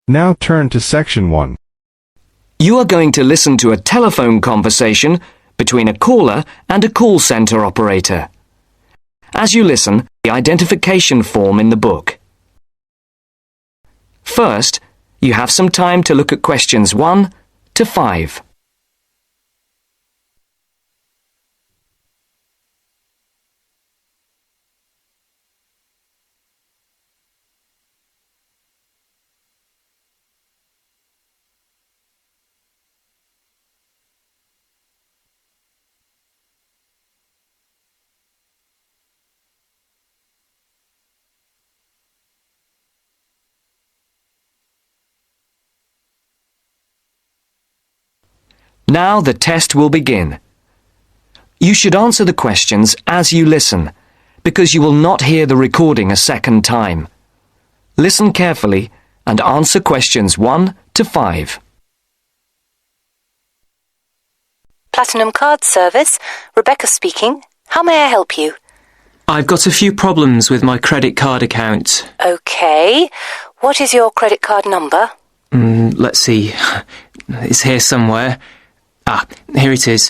Now turn to Section 1. You are going to listen to a telephone conversation between a caller and a call centre operator. As you listen, the identification form in the book. First, you have some time to look at questions 1 to 5. Now the test will begin. You should answer the questions as you listen, because you will not hear the recording a second time. Listen carefully and answer questions 1 to 5. Platinum Card Service, Rebecca speaking. How may I help you? I've got a few problems with my credit card account. Okay. What is your credit card number? Let's see. It's here somewhere. Here it is.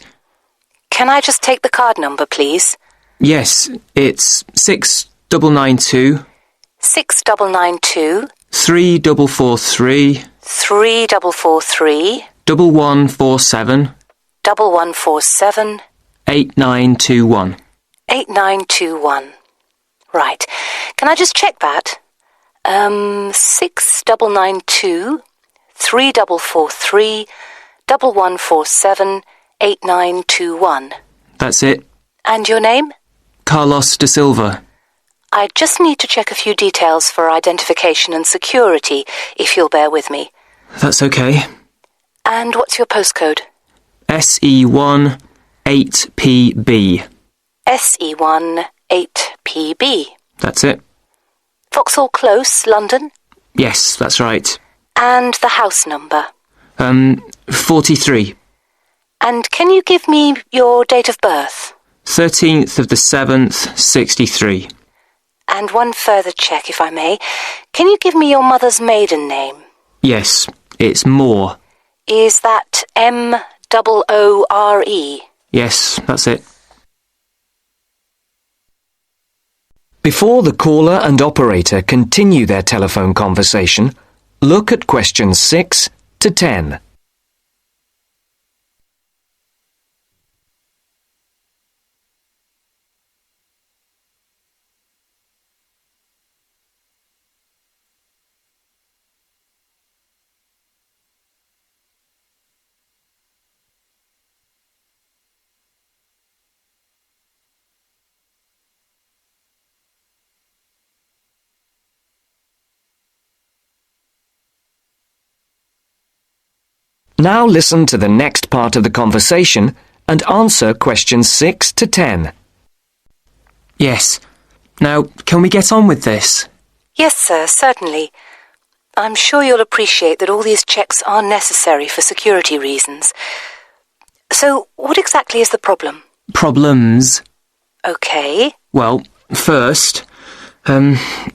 Can I just take the card number, please? Yes, it's 6992 6992 3443 3443 1147 1147 8921. 8921. Right. Can I just check that? 6992 3443 1147 8921. That's it. And your name? Carlos de Silva. I just need to check a few details for identification and security, if you'll bear with me. That's okay. And what's your postcode? SE1 8PB. SE1 8PB. That's it. Vauxhall Close, London? Yes, that's right. And the house number? 43. And can you give me your date of birth? 13th of the 7th, 63. And one further check, if I may. Can you give me your mother's maiden name? Yes, it's Moore. Is that M-O-O-R-E? Yes, that's it. Before the caller and operator continue their telephone conversation, look at questions 6 to 10. Now listen to the next part of the conversation and answer questions 6 to 10. Yes. Now, can we get on with this? Yes, sir, certainly. I'm sure you'll appreciate that all these checks are necessary for security reasons. So, what exactly is the problem? Problems? Okay. Well, first,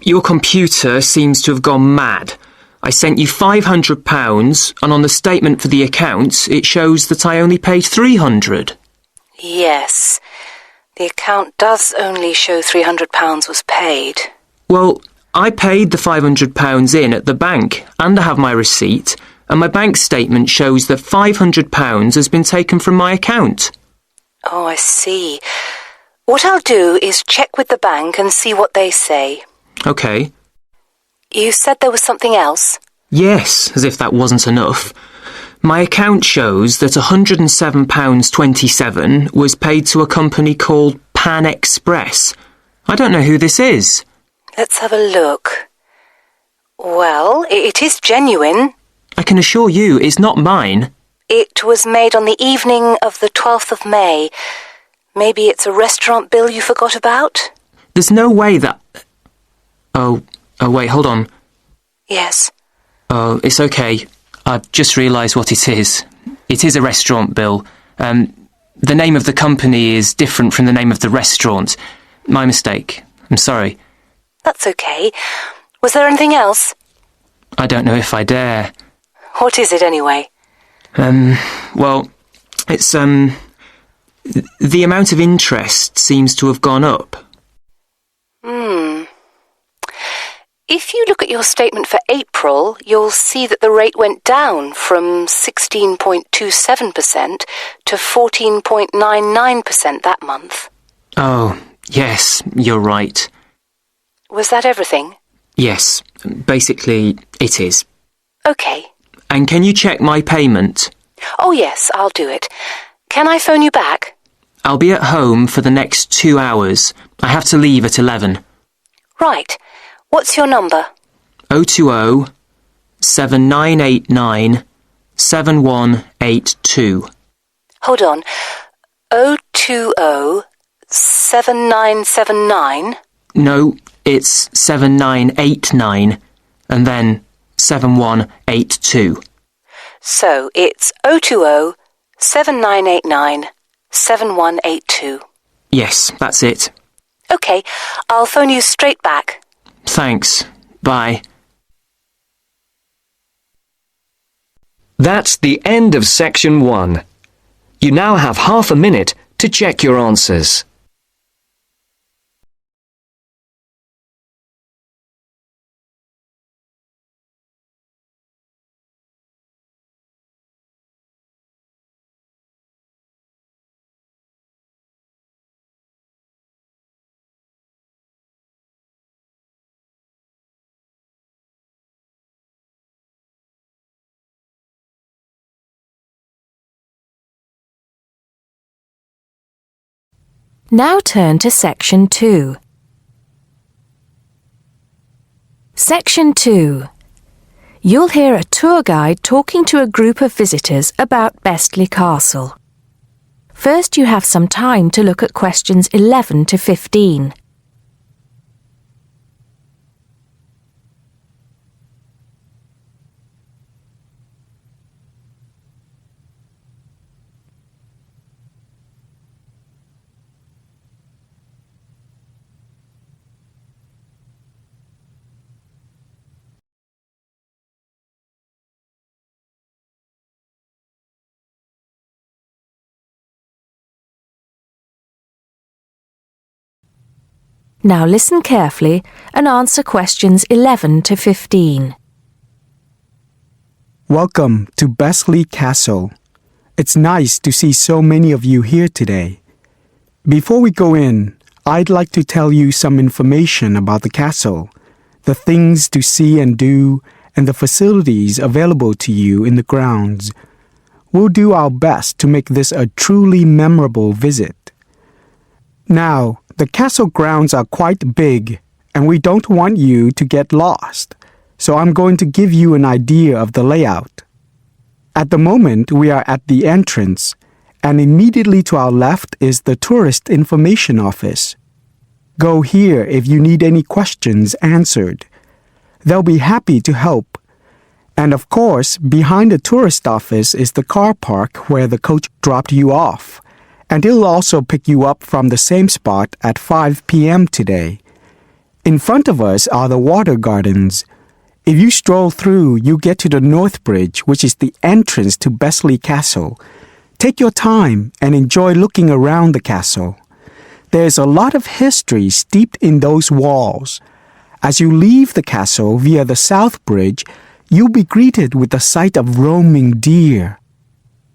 your computer seems to have gone mad. I sent you £500, and on the statement for the account, it shows that I only paid £300. Yes. The account does only show £300 was paid. Well, I paid the £500 in at the bank, and I have my receipt, and my bank statement shows that £500 has been taken from my account. Oh, I see. What I'll do is check with the bank and see what they say. OK. You said there was something else? Yes, as if that wasn't enough. My account shows that £107.27 was paid to a company called Pan Express. I don't know who this is. Let's have a look. Well, it is genuine. I can assure you it's not mine. It was made on the evening of the 12th of May. Maybe it's a restaurant bill you forgot about? There's no way that... Oh, wait, hold on. Yes. Oh, it's okay. I've just realised what it is. It is a restaurant bill. The name of the company is different from the name of the restaurant. My mistake. I'm sorry. That's okay. Was there anything else? I don't know if I dare. What is it anyway? Well, it's, the amount of interest seems to have gone up. If you look at your statement for April, you'll see that the rate went down from 16.27% to 14.99% that month. Oh, yes, you're right. Was that everything? Yes, basically, it is. Okay. And can you check my payment? Oh yes, I'll do it. Can I phone you back? I'll be at home for the next 2 hours. I have to leave at 11. Right. What's your number? 020 7989 7182. Hold on. 020 7979? No, it's 7989 and then 7182. So it's 020 7989 7182. Yes, that's it. Okay, I'll phone you straight back. Thanks. Bye. That's the end of section 1. You now have half a minute to check your answers. Now turn to Section 2. Section 2. You'll hear a tour guide talking to a group of visitors about Bestley Castle. First, you have some time to look at questions 11 to 15. Now listen carefully and answer questions 11 to 15. Welcome to Bestley Castle. It's nice to see so many of you here today. Before we go in, I'd like to tell you some information about the castle, the things to see and do, and the facilities available to you in the grounds. We'll do our best to make this a truly memorable visit. Now, the castle grounds are quite big, and we don't want you to get lost, so I'm going to give you an idea of the layout. At the moment, we are at the entrance, and immediately to our left is the Tourist Information Office. Go here if you need any questions answered. They'll be happy to help. And of course, behind the tourist office is the car park where the coach dropped you off. And he'll also pick you up from the same spot at 5 p.m. today. In front of us are the water gardens. If you stroll through, you get to the North Bridge, which is the entrance to Bestley Castle. Take your time and enjoy looking around the castle. There's a lot of history steeped in those walls. As you leave the castle via the South Bridge, you'll be greeted with the sight of roaming deer.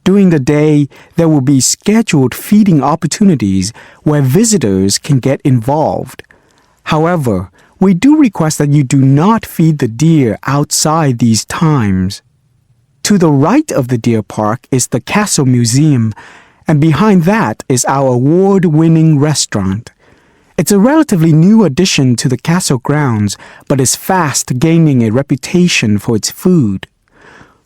During the day, there will be scheduled feeding opportunities where visitors can get involved. However, we do request that you do not feed the deer outside these times. To the right of the deer park is the Castle Museum, and behind that is our award-winning restaurant. It's a relatively new addition to the castle grounds, but is fast gaining a reputation for its food.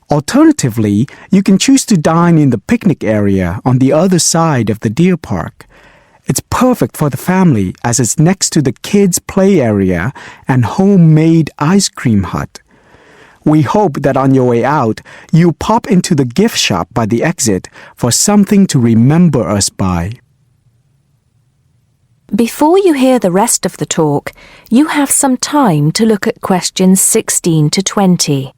Alternatively, you can choose to dine in the picnic area on the other side of the deer park. It's perfect for the family as it's next to the kids' play area and homemade ice cream hut. We hope that on your way out, you pop into the gift shop by the exit for something to remember us by. Before you hear the rest of the talk, you have some time to look at questions 16 to 20.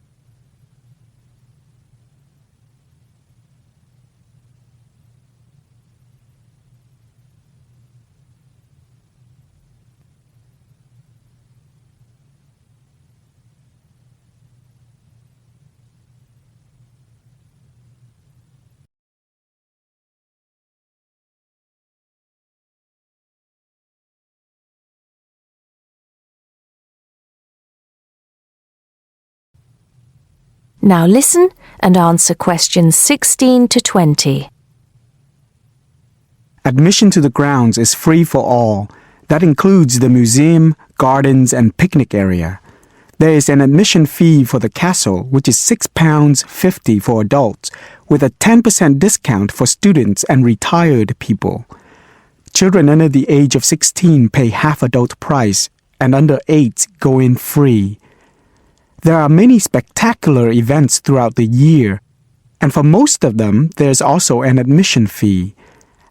Now listen and answer questions 16 to 20. Admission to the grounds is free for all. That includes the museum, gardens, and picnic area. There is an admission fee for the castle, which is £6.50 for adults, with a 10% discount for students and retired people. Children under the age of 16 pay half adult price, and under 8 go in free. There are many spectacular events throughout the year, and for most of them, there's also an admission fee.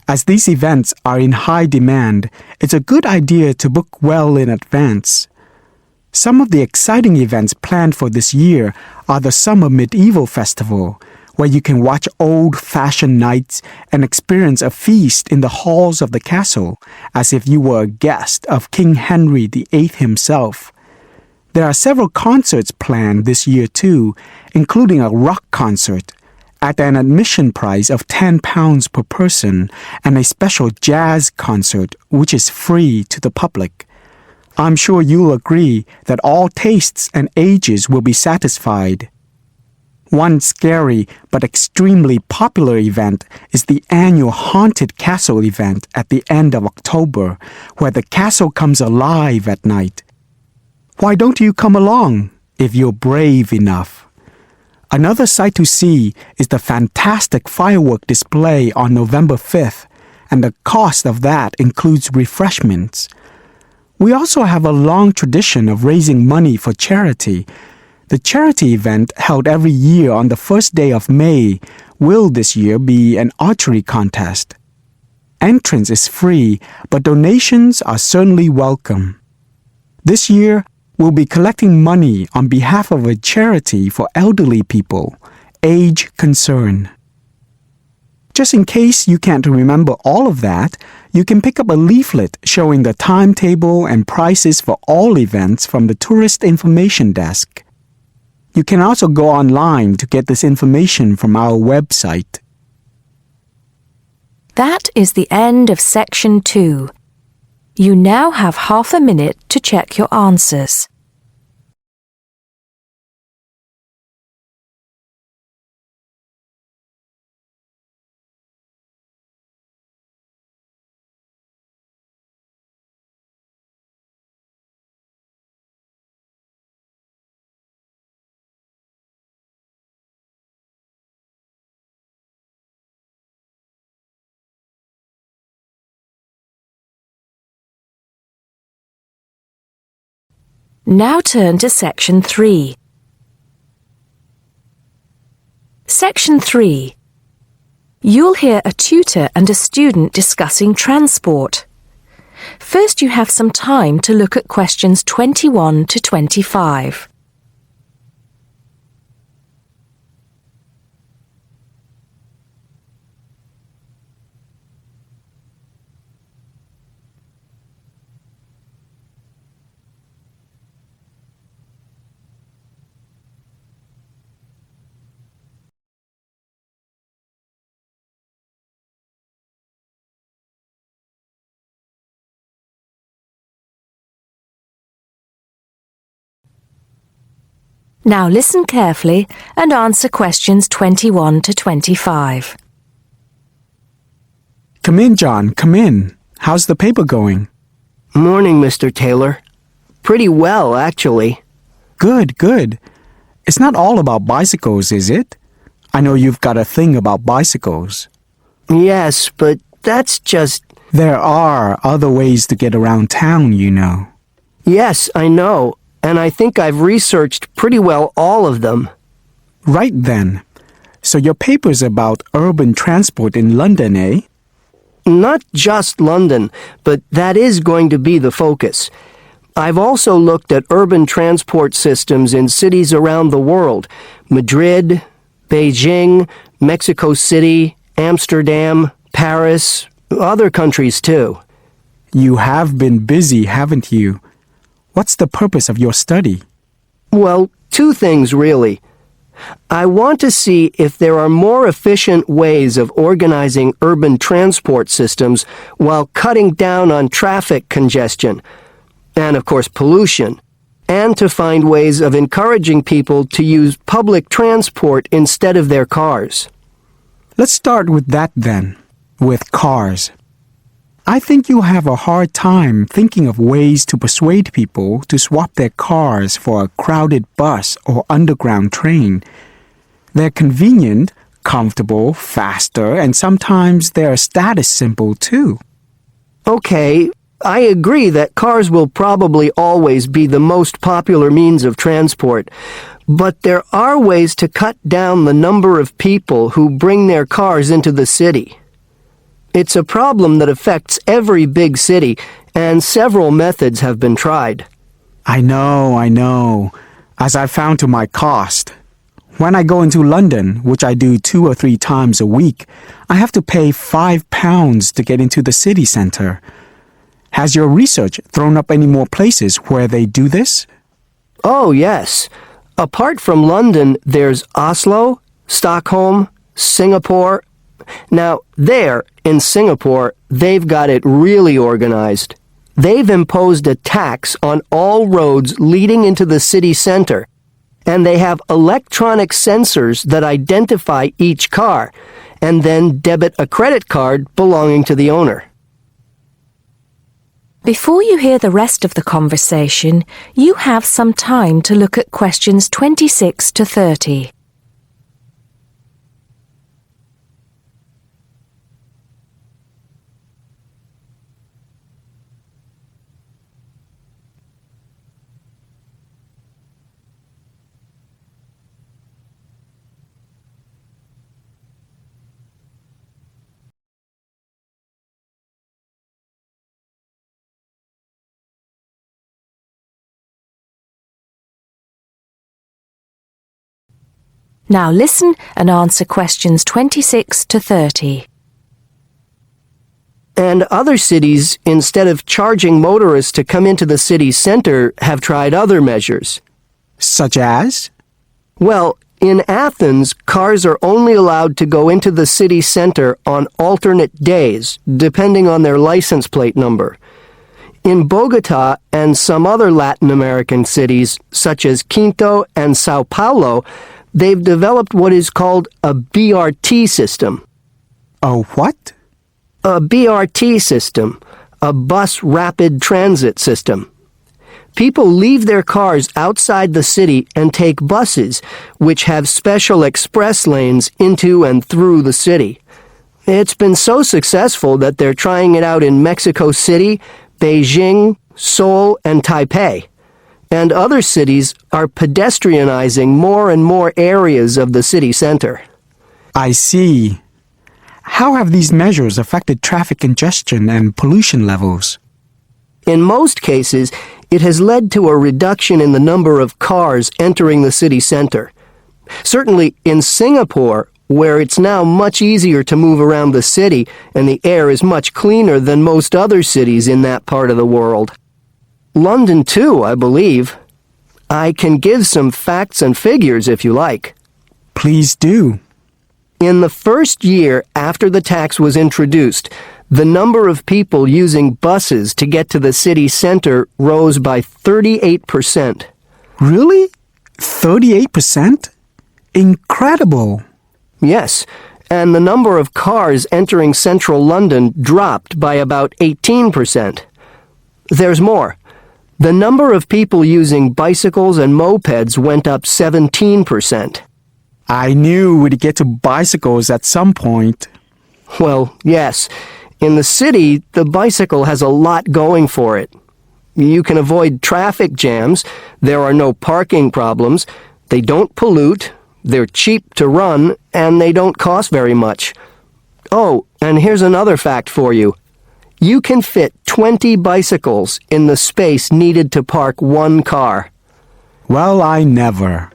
As these events are in high demand, it's a good idea to book well in advance. Some of the exciting events planned for this year are the Summer Medieval Festival, where you can watch old-fashioned nights and experience a feast in the halls of the castle, as if you were a guest of King Henry VIII himself. There are several concerts planned this year too, including a rock concert at an admission price of £10 per person and a special jazz concert which is free to the public. I'm sure you'll agree that all tastes and ages will be satisfied. One scary but extremely popular event is the annual Haunted Castle event at the end of October, where the castle comes alive at night. Why don't you come along if you're brave enough? Another sight to see is the fantastic firework display on November 5th, and the cost of that includes refreshments. We also have a long tradition of raising money for charity. The charity event held every year on the first day of May will this year be an archery contest. Entrance is free, but donations are certainly welcome. This year, we'll be collecting money on behalf of a charity for elderly people, Age Concern. Just in case you can't remember all of that, you can pick up a leaflet showing the timetable and prices for all events from the Tourist Information Desk. You can also go online to get this information from our website. That is the end of Section 2. You now have half a minute to check your answers. Now turn to Section 3. Section 3. You'll hear a tutor and a student discussing transport. First, you have some time to look at questions 21 to 25. Now listen carefully and answer questions 21 to 25. Come in, John, come in. How's the paper going? Morning, Mr. Taylor. Pretty well, actually. Good, good. It's not all about bicycles, is it? I know you've got a thing about bicycles. Yes, but that's just... There are other ways to get around town, you know. Yes, I know, and I think I've researched pretty well all of them. Right then. So your paper's about urban transport in London, eh? Not just London, but that is going to be the focus. I've also looked at urban transport systems in cities around the world: Madrid, Beijing, Mexico City, Amsterdam, Paris, other countries too. You have been busy, haven't you? What's the purpose of your study? Well, two things really. I want to see if there are more efficient ways of organizing urban transport systems while cutting down on traffic congestion, and of course pollution, and to find ways of encouraging people to use public transport instead of their cars. Let's start with that then, with cars. I think you'll have a hard time thinking of ways to persuade people to swap their cars for a crowded bus or underground train. They're convenient, comfortable, faster, and sometimes they're a status symbol too. Okay, I agree that cars will probably always be the most popular means of transport, but there are ways to cut down the number of people who bring their cars into the city. It's a problem that affects every big city, and several methods have been tried. I know. As I found to my cost. When I go into London, which I do 2 or 3 times a week, I have to pay £5 to get into the city centre. Has your research thrown up any more places where they do this? Oh, yes. Apart from London, there's Oslo, Stockholm, Singapore. Now, there, in Singapore, they've got it really organized. They've imposed a tax on all roads leading into the city center, and they have electronic sensors that identify each car, and then debit a credit card belonging to the owner. Before you hear the rest of the conversation, you have some time to look at questions 26 to 30. Now listen and answer questions 26 to 30. And other cities, instead of charging motorists to come into the city center, have tried other measures. Such as? Well, in Athens, cars are only allowed to go into the city center on alternate days, depending on their license plate number. In Bogota and some other Latin American cities, such as Quito and Sao Paulo, they've developed what is called a BRT system. A what? A BRT system, a bus rapid transit system. People leave their cars outside the city and take buses, which have special express lanes into and through the city. It's been so successful that they're trying it out in Mexico City, Beijing, Seoul, and Taipei. And other cities are pedestrianizing more and more areas of the city center. I see. How have these measures affected traffic congestion and pollution levels? In most cases, it has led to a reduction in the number of cars entering the city center. Certainly in Singapore, where it's now much easier to move around the city and the air is much cleaner than most other cities in that part of the world. London too, I believe. I can give some facts and figures if you like. Please do. In the first year after the tax was introduced, the number of people using buses to get to the city center rose by 38%. Really? 38%? Incredible. Yes, and the number of cars entering central London dropped by about 18%. There's more. The number of people using bicycles and mopeds went up 17%. I knew we'd get to bicycles at some point. Well, yes. In the city, the bicycle has a lot going for it. You can avoid traffic jams, there are no parking problems, they don't pollute, they're cheap to run, and they don't cost very much. Oh, and here's another fact for you. You can fit 20 bicycles in the space needed to park one car. Well, I never.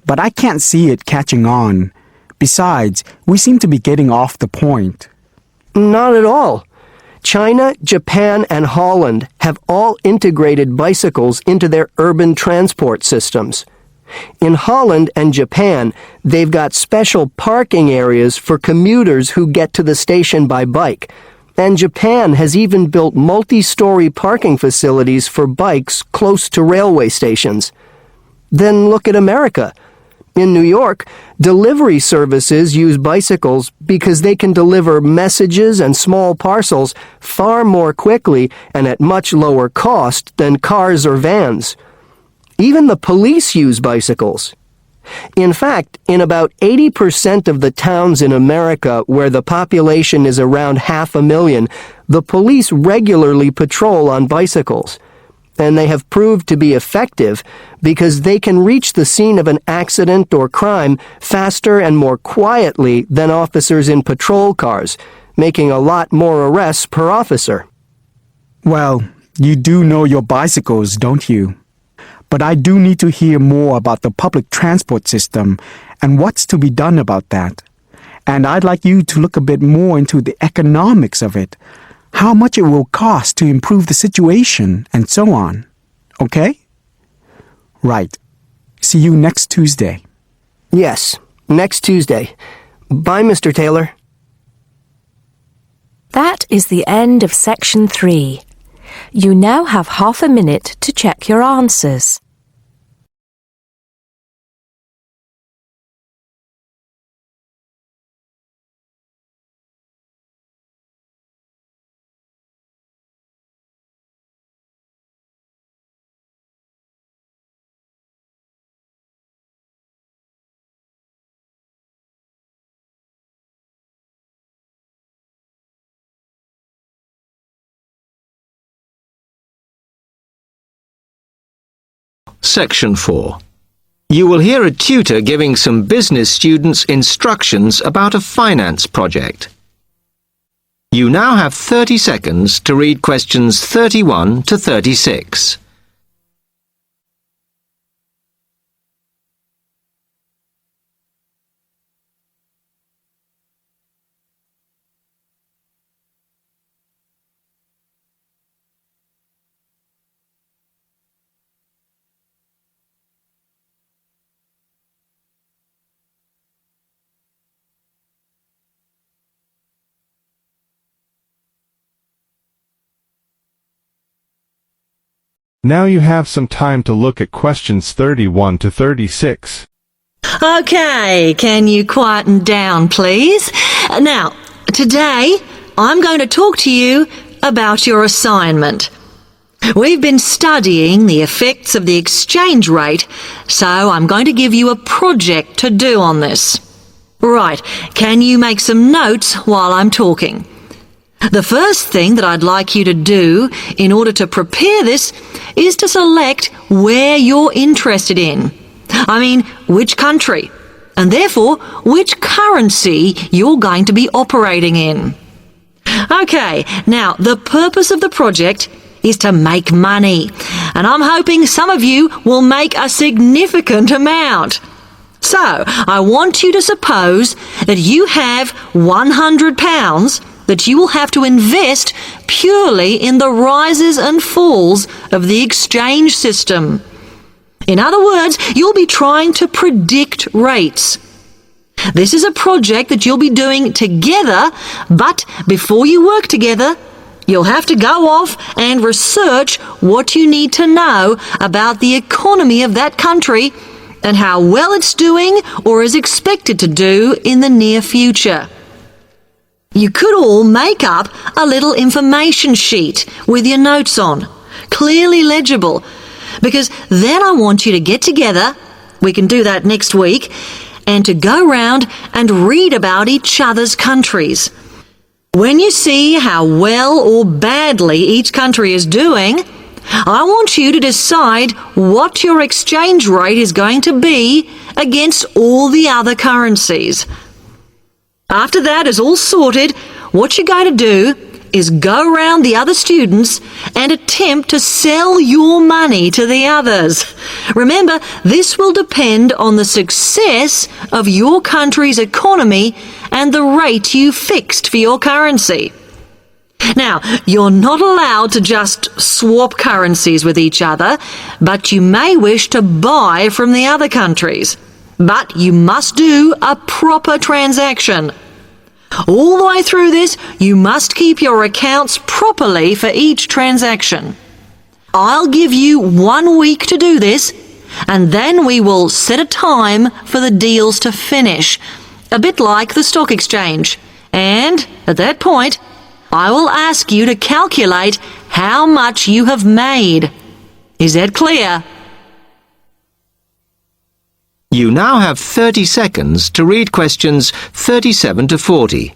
But I can't see it catching on. Besides, we seem to be getting off the point. Not at all. China, Japan, and Holland have all integrated bicycles into their urban transport systems. In Holland and Japan, they've got special parking areas for commuters who get to the station by bike. And Japan has even built multi-story parking facilities for bikes close to railway stations. Then look at America. In New York, delivery services use bicycles because they can deliver messages and small parcels far more quickly and at much lower cost than cars or vans. Even the police use bicycles. In fact, in about 80% of the towns in America where the population is around 500,000, the police regularly patrol on bicycles. And they have proved to be effective because they can reach the scene of an accident or crime faster and more quietly than officers in patrol cars, making a lot more arrests per officer. Well, you do know your bicycles, don't you? But I do need to hear more about the public transport system and what's to be done about that. And I'd like you to look a bit more into the economics of it, how much it will cost to improve the situation, and so on. Okay? Right. See you next Tuesday. Yes, next Tuesday. Bye, Mr. Taylor. That is the end of section 3. You now have half a minute to check your answers. Section 4. You will hear a tutor giving some business students instructions about a finance project. You now have 30 seconds to read questions 31 to 36. Now you have some time to look at questions 31 to 36. Okay, can you quieten down, please? Now, today I'm going to talk to you about your assignment. We've been studying the effects of the exchange rate, so I'm going to give you a project to do on this. Right, can you make some notes while I'm talking? The first thing that I'd like you to do in order to prepare this is to select where you're interested in. I mean, which country, and therefore which currency you're going to be operating in. Okay, now the purpose of the project is to make money, and I'm hoping some of you will make a significant amount. So, I want you to suppose that you have £100 that you will have to invest purely in the rises and falls of the exchange system. In other words, you'll be trying to predict rates. This is a project that you'll be doing together, but before you work together, you'll have to go off and research what you need to know about the economy of that country and how well it's doing or is expected to do in the near future. You could all make up a little information sheet with your notes on, clearly legible, because then I want you to get together, we can do that next week, and to go round and read about each other's countries. When you see how well or badly each country is doing, I want you to decide what your exchange rate is going to be against all the other currencies. After that is all sorted, what you're going to do is go round the other students and attempt to sell your money to the others. Remember, this will depend on the success of your country's economy and the rate you fixed for your currency. Now, you're not allowed to just swap currencies with each other, but you may wish to buy from the other countries. But you must do a proper transaction. All the way through this, you must keep your accounts properly for each transaction. I'll give you 1 week to do this, and then we will set a time for the deals to finish, a bit like the stock exchange. And at that point, I will ask you to calculate how much you have made. Is that clear? You now have 30 seconds to read questions 37 to 40.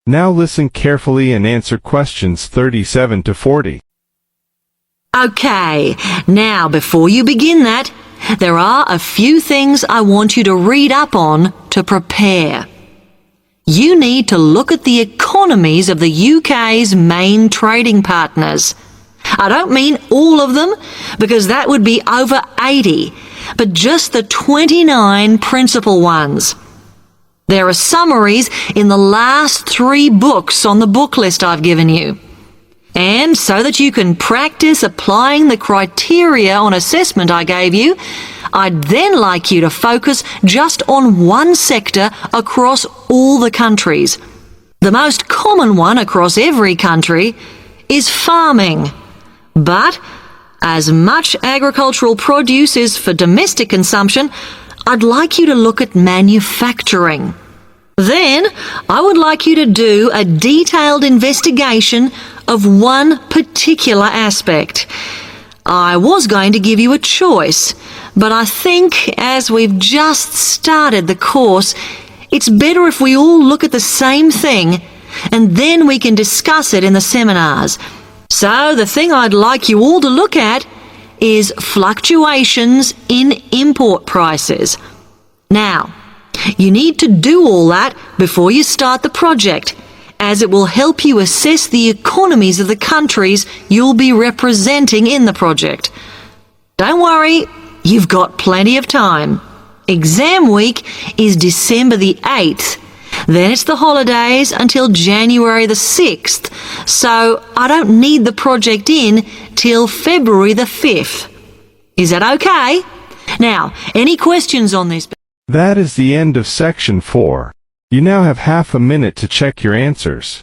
Now listen carefully and answer questions 37 to 40. Okay, now before you begin that, there are a few things I want you to read up on to prepare. You need to look at the economies of the UK's main trading partners. I don't mean all of them, because that would be over 80, but just the 29 principal ones. There are summaries in the last 3 books on the book list I've given you. And so that you can practice applying the criteria on assessment I gave you, I'd then like you to focus just on one sector across all the countries. The most common one across every country is farming. But as much agricultural produce is for domestic consumption, I'd like you to look at manufacturing. Then, I would like you to do a detailed investigation of one particular aspect. I was going to give you a choice, but I think as we've just started the course, it's better if we all look at the same thing, and then we can discuss it in the seminars. So, the thing I'd like you all to look at is fluctuations in import prices. Now, you need to do all that before you start the project, as it will help you assess the economies of the countries you'll be representing in the project. Don't worry, you've got plenty of time. Exam week is December the 8th. Then it's the holidays until January the 6th, so I don't need the project in till February the 5th. Is that okay? Now, any questions on this? That is the end of section 4. You now have half a minute to check your answers.